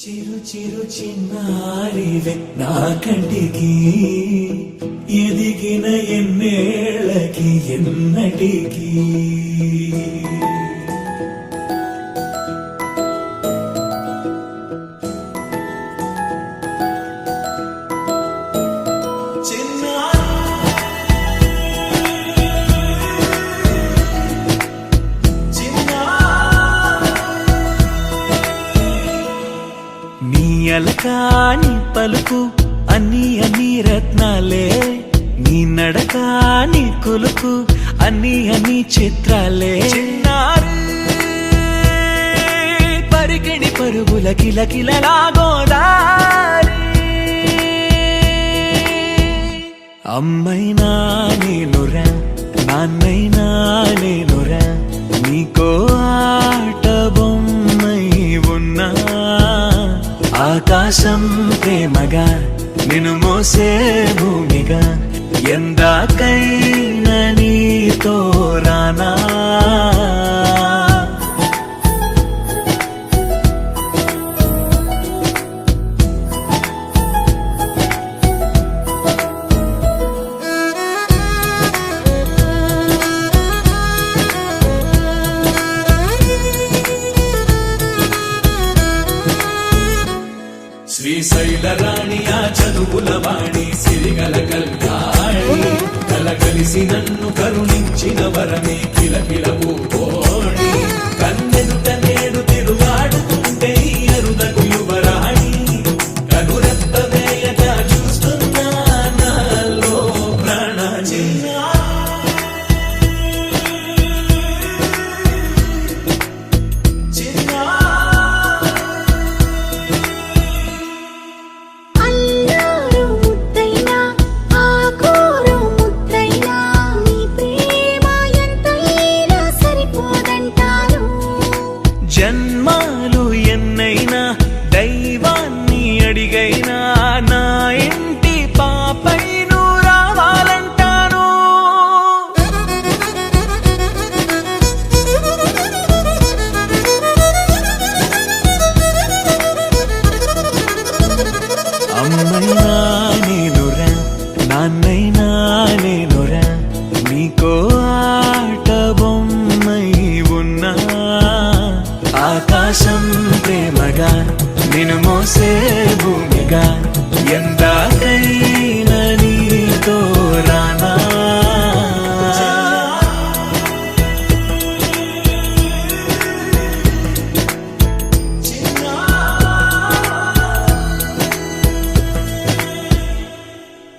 చిరు చిరు చిన్నారివే నా కంటికి ఎదిగిన ఎన్నేళ్ళకి ఎన్నటికి అలకాని పలుకు అన్ని అన్ని రత్నాలే నీ నడకాని కులుకు అన్ని అన్ని చిత్రాలే చిన్నారు పరికిణి పరుగుల కిలకిలలాగోదారి అమ్మైనా నేనురా నాన్నైనా నేనురా నీకో ఆట బొమ్మై ఉన్నా ఆకాశం ప్రేమగా నిన్ను మోసే భూమిగా ఎందాకైనా నీతో రానా శ్రీశైల రాణి ఆ చదువుల వాణి సిరిగల కల్యాణి కలగలిసి నన్ను కరుణించిన వరమే కిలకిల పూకోణి కన్నెదుట నేడు తిరుగాడుతుంటే అరుదకు యువరాణి కనురెప్ప వేయక చూస్తున్నా నాలో ప్రాణ జన్మాలు ఎన్నైనా దైవాన్ని అడిగైనా నా ఇంటి పాపై నువ్వు రావాలంటాను అమ్మైనా నేనురా నాన్నైనా నేనురా నీకో ఆట బొమ్మై ఉన్నా ఆకాశం ప్రేమగా నిన్ను మోసే భూమిగా ఎంత